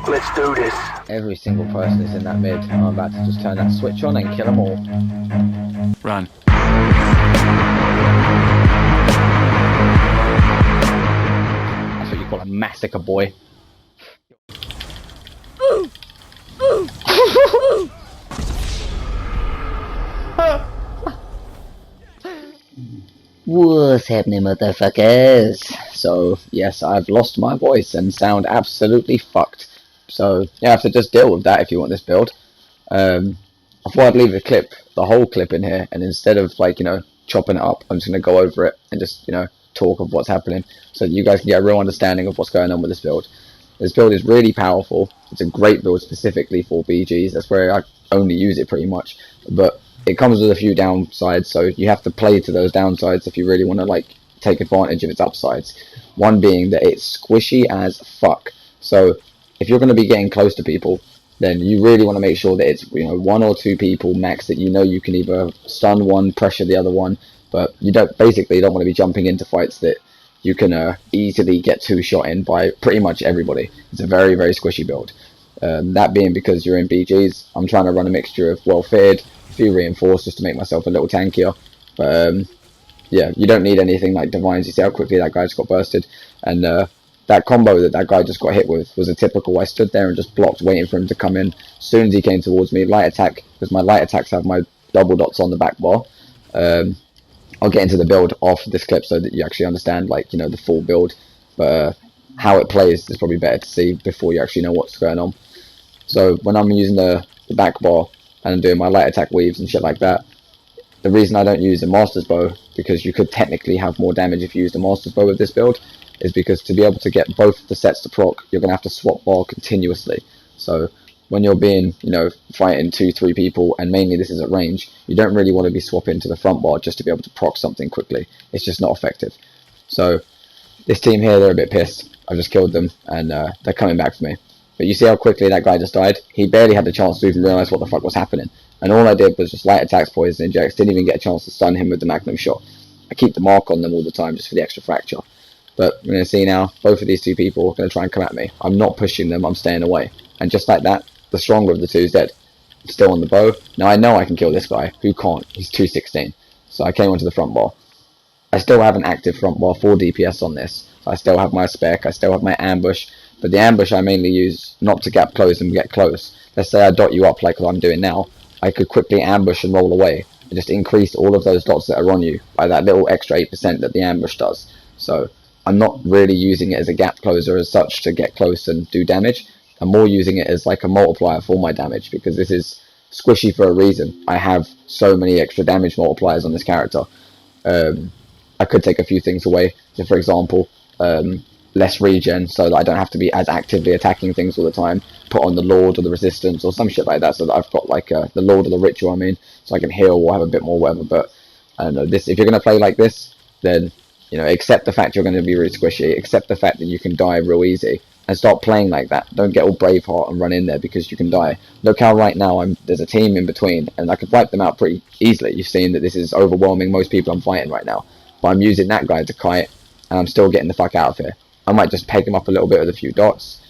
Let's do this. Every single person is in that mid. I'm about to just turn that switch on and kill them all. Run. That's what you call a massacre, boy. What's happening, motherfuckers? So, yes, I've lost my voice and sound absolutely fucked. So, you have to just deal with that if you want this build. I thought I'd leave the whole clip in here, and instead of, like, chopping it up, I'm just going to go over it and just, talk of what's happening so that you guys can get a real understanding of what's going on with this build. This build is really powerful. It's a great build specifically for BGs. That's where I only use it pretty much. But it comes with a few downsides, so you have to play to those downsides if you really want to take advantage of its upsides. One being that it's squishy as fuck. So if you're going to be getting close to people, then you really want to make sure that it's one or two people max that you can either stun one, pressure the other one, but you don't want to be jumping into fights that you can easily get two-shot in by pretty much everybody. It's a very, very squishy build. That being because you're in BGs, I'm trying to run a mixture of well-fed, a few reinforced just to make myself a little tankier. But yeah, you don't need anything like divines. You see how quickly that guy just got bursted. And that combo that guy just got hit with was a typical. I stood there and just blocked, waiting for him to come in. As soon as he came towards me, light attack, because my light attacks have my double dots on the back bar. I'll get into the build after this clip so that you actually understand, the full build. But how it plays is probably better to see before you actually know what's going on. So when I'm using the back bar and I'm doing my light attack weaves and shit like that, the reason I don't use the Master's Bow, because you could technically have more damage if you use the Master's Bow with this build, is because to be able to get both the sets to proc, you're going to have to swap bar continuously. So when you're being, fighting 2-3 people, and mainly this is at range, you don't really want to be swapping to the front bar just to be able to proc something quickly. It's just not effective. So this team here, they're a bit pissed. I just killed them, and they're coming back for me. But you see how quickly that guy just died? He barely had the chance to even realise what the fuck was happening. And all I did was just light attacks, poison injects, didn't even get a chance to stun him with the magnum shot. I keep the mark on them all the time just for the extra fracture. But we're going to see now, both of these two people are going to try and come at me. I'm not pushing them, I'm staying away. And just like that, the stronger of the two is dead. Still on the bow. Now I know I can kill this guy. Who can't? He's 216. So I came onto the front bar. I still have an active front bar, 4 DPS on this. So I still have my spec, I still have my ambush. But the ambush I mainly use not to gap close and get close. Let's say I dot you up like I'm doing now. I could quickly ambush and roll away. And just increase all of those dots that are on you by that little extra 8% that the ambush does. So I'm not really using it as a gap closer as such to get close and do damage. I'm more using it as like a multiplier for my damage, because this is squishy for a reason. I have so many extra damage multipliers on this character. I could take a few things away. So for example, less regen, so that I don't have to be as actively attacking things all the time. Put on the Lord or the Resistance or some shit like that, so that I've got like the Lord or the Ritual, so I can heal or have a bit more whatever. But I don't know, if you're going to play like this, then accept the fact you're going to be really squishy, accept the fact that you can die real easy, and start playing like that. Don't get all Braveheart and run in there because you can die. Look how right now there's a team in between, and I could wipe them out pretty easily. You've seen that this is overwhelming most people I'm fighting right now. But I'm using that guy to kite, and I'm still getting the fuck out of here. I might just peg him up a little bit with a few dots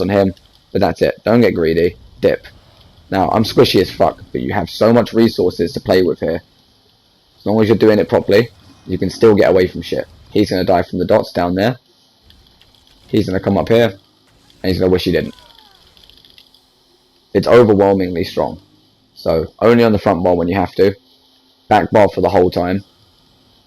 on him, but that's it. Don't get greedy, dip. Now, I'm squishy as fuck, but you have so much resources to play with here. As long as you're doing it properly, you can still get away from shit. He's going to die from the dots down there. He's going to come up here, and he's going to wish he didn't. It's overwhelmingly strong. So, only on the front bar when you have to. Back bar for the whole time.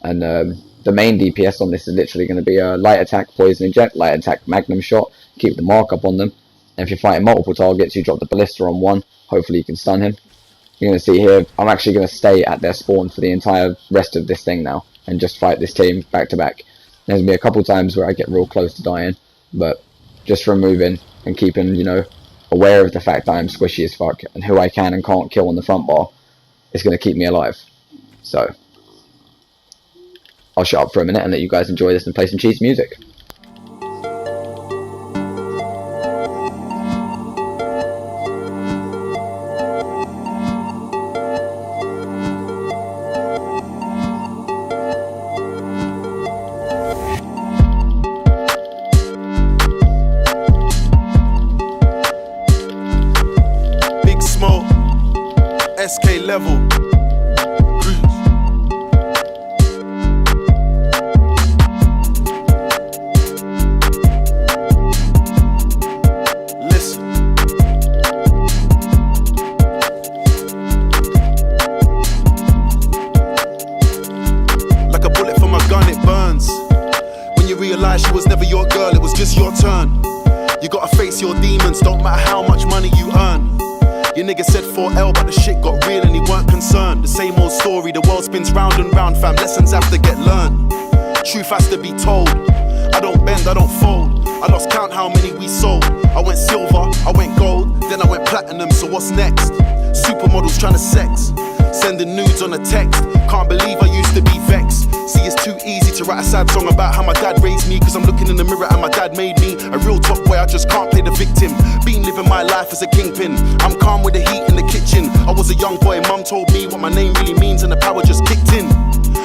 And the main DPS on this is literally going to be a light attack, poison inject, light attack, magnum shot. Keep the mark up on them. And if you're fighting multiple targets, you drop the ballista on one. Hopefully you can stun him. You're going to see here, I'm actually going to stay at their spawn for the entire rest of this thing now. And just fight this team back to back. There's going to be a couple times where I get real close to dying. But just from moving and keeping, aware of the fact that I'm squishy as fuck. And who I can and can't kill on the front bar is going to keep me alive. So I'll shut up for a minute and let you guys enjoy this and play some cheesy music. SK level. She was never your girl, it was just your turn. You gotta face your demons, don't matter how much money you earn. Your nigga said 4L, but the shit got real and he weren't concerned. The same old story, the world spins round and round, fam. Lessons have to get learned. Truth has to be told. I don't bend, I don't fold. I lost count how many we sold. I went silver, I went gold, then I went platinum, so what's next? Supermodels trying to sex, sending nudes on a text. Can't believe I used to be vexed. See, it's too easy to write a sad song about how my dad raised me, cause I'm looking in the mirror and my dad made me a real top boy. I just can't play the victim. Been living my life as a kingpin. I'm calm with the heat in the kitchen. I was a young boy, mum told me what my name really means, and the power just kicked in.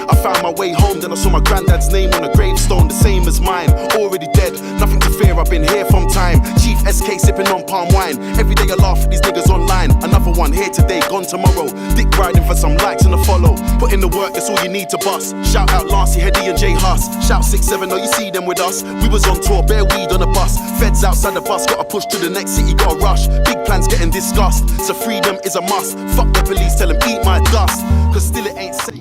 I found my way home, then I saw my granddad's name on a gravestone, the same as mine. Already dead, nothing to fear, I've been here from time. Chief SK sipping on palm wine. Every day I laugh at these niggas online. Another one here today, gone tomorrow. Dick riding for some likes and a follow. Put in the work, that's all you need to bust. Shout out Lancey, Heddy and J Huss. Shout 6-7, oh you see them with us. We was on tour, bare weed on a bus. Feds outside the bus, gotta push to the next city, gotta rush. Big plans getting discussed, so freedom is a must. Fuck the police, tell them eat my dust, cause still it ain't safe.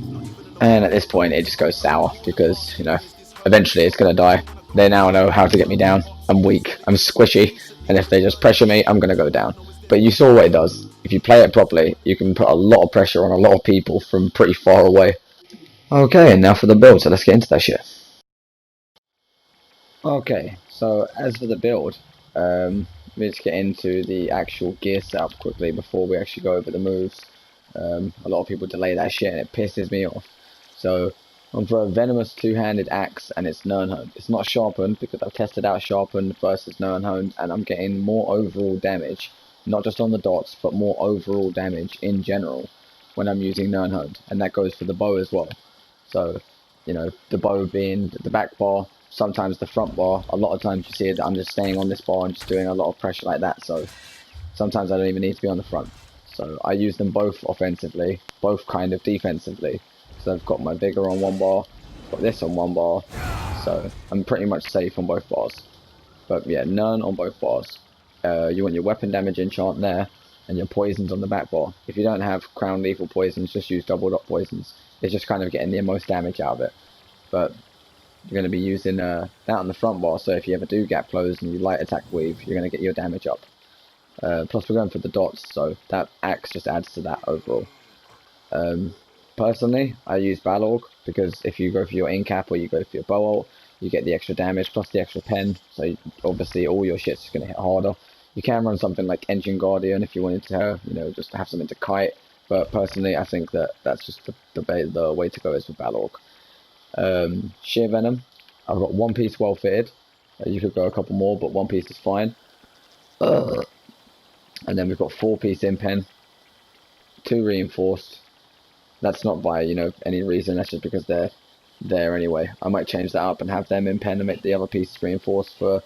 And at this point it just goes sour, because, you know, eventually it's gonna die. They now know how to get me down. I'm weak, I'm squishy, and if they just pressure me, I'm gonna go down. But you saw what it does. If you play it properly, you can put a lot of pressure on a lot of people from pretty far away. Okay, and now for the build, so let's get into that shit. Okay, so as for the build, let's get into the actual gear setup quickly before we actually go over the moves. A lot of people delay that shit and it pisses me off. So I'm for a venomous two-handed axe, and it's nerfed. It's not sharpened because I've tested out sharpened versus nerfed, and I'm getting more overall damage, not just on the dots, but more overall damage in general when I'm using nerfed, and that goes for the bow as well. So, you know, the bow being the back bar, sometimes the front bar. A lot of times you see it, I'm just staying on this bar and just doing a lot of pressure like that. So sometimes I don't even need to be on the front. So I use them both offensively, both kind of defensively. So I've got my vigor on one bar, got this on one bar, so I'm pretty much safe on both bars. But yeah, none on both bars. You want your weapon damage enchant there, and your poisons on the back bar. If you don't have crown lethal poisons, just use double dot poisons. It's just kind of getting the most damage out of it. But you're going to be using that on the front bar, so if you ever do gap close and you light attack weave, you're going to get your damage up. Plus we're going for the dots, so that axe just adds to that overall. Personally, I use Balorg, because if you go for your in-cap or you go for your bow ult, you get the extra damage plus the extra pen, so obviously all your shit's going to hit harder. You can run something like Engine Guardian if you wanted to, you know, just to have something to kite, but personally I think that that's just the way to go is with Balorg. Sheer Venom, I've got one piece well fitted. You could go a couple more, but one piece is fine. And then we've got 4-piece impen, 2 reinforced. That's not by, you know, any reason, that's just because they're there anyway. I might change that up and have them impen and make the other pieces reinforced for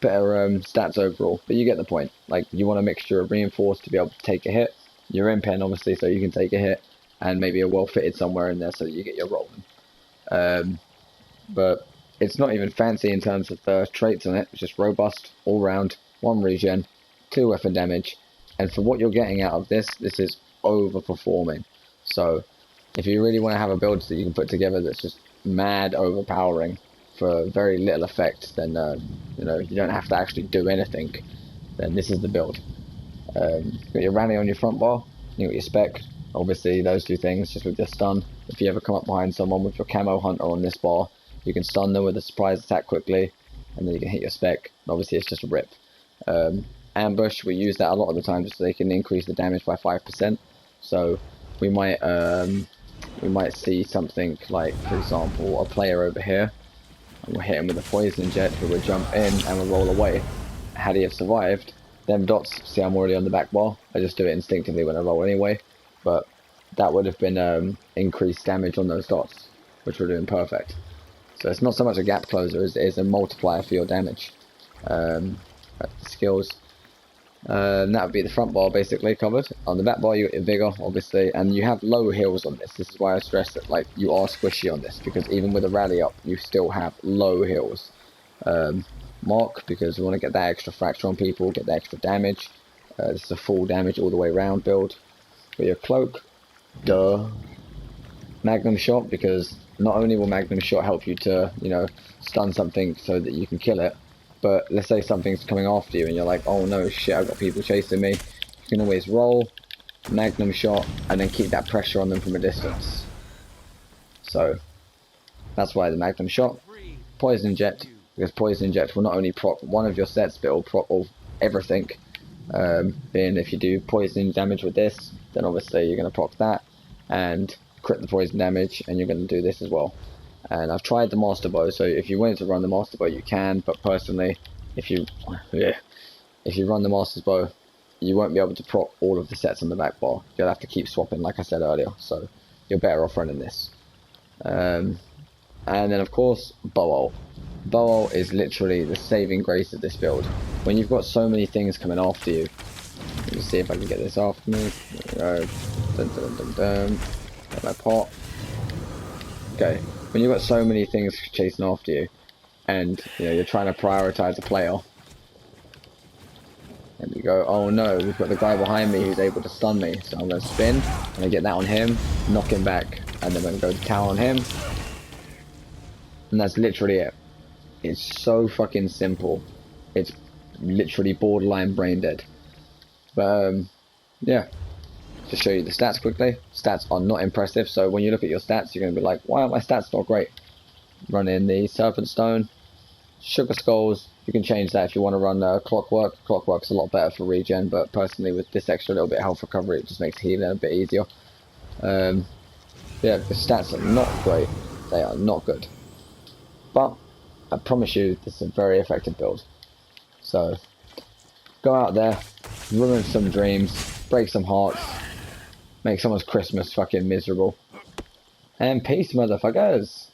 better stats overall. But you get the point. Like, you want a mixture of reinforced to be able to take a hit, your impen obviously so you can take a hit, and maybe a well fitted somewhere in there so that you get your rolling. But it's not even fancy in terms of the traits on it. It's just robust, all round, 1 regen, 2 weapon damage, and for what you're getting out of this is overperforming. So if you really want to have a build that you can put together that's just mad overpowering for very little effect, then you know, you don't have to actually do anything, then this is the build. You've got your rally on your front bar, you got your spec, obviously those 2 things just with your stun. If you ever come up behind someone with your camo hunter on this bar, you can stun them with a surprise attack quickly, and then you can hit your spec. Obviously it's just a rip. Ambush, we use that a lot of the time just so they can increase the damage by 5%. So we might see something like, for example, a player over here, and we'll hit him with a poison jet, who will jump in and will roll away. Had he have survived, them dots, see I'm already on the back bar, I just do it instinctively when I roll anyway, but that would have been increased damage on those dots, which we're doing perfect. So it's not so much a gap closer as it is a multiplier for your damage. Skills. That would be the front bar basically covered. On the back bar you got your vigor, obviously, and you have low heals on this. This is why I stress that like you are squishy on this, because even with a rally up, you still have low heals. Mark, because we want to get that extra fracture on people, get that extra damage. This is a full damage all the way round build. Got your cloak, duh. Magnum shot, because not only will Magnum shot help you to, you know, stun something so that you can kill it, but let's say something's coming after you and you're like, oh no, shit, I've got people chasing me. You can always roll, Magnum shot, and then keep that pressure on them from a distance. So, that's why the Magnum shot. Poison inject, because poison inject will not only proc one of your sets, but it will proc all everything. Being if you do poison damage with this, then obviously you're going to proc that, and crit the poison damage, and you're going to do this as well. And I've tried the master bow, so if you wanted to run the master bow you can, but personally if you run the master's bow you won't be able to proc all of the sets on the back bar. You'll have to keep swapping like I said earlier, so you're better off running this. And then of course bow ult. Bow ult is literally the saving grace of this build. When you've got so many things coming after you, let me see if I can get this after me. There we go. Dun, dun, dun, dun. Get my pot. Okay. When you've got so many things chasing after you, and you know you're trying to prioritize a player, and you go, oh no, we've got the guy behind me who's able to stun me, so I'm going to spin, and I get that on him, knock him back, and then I'm going to go to tower on him, and that's literally it. It's so fucking simple. It's literally borderline brain dead. But yeah. To show you the stats quickly, stats are not impressive, so when you look at your stats you're going to be like, why are my stats not great? Running the Serpent Stone, Sugar Skulls, you can change that if you want to run Clockwork. Clockwork's a lot better for regen, but personally with this extra little bit of health recovery it just makes healing a bit easier. Yeah, the stats are not great, they are not good, but I promise you this is a very effective build. So go out there, ruin some dreams, break some hearts, make someone's Christmas fucking miserable. And peace, motherfuckers.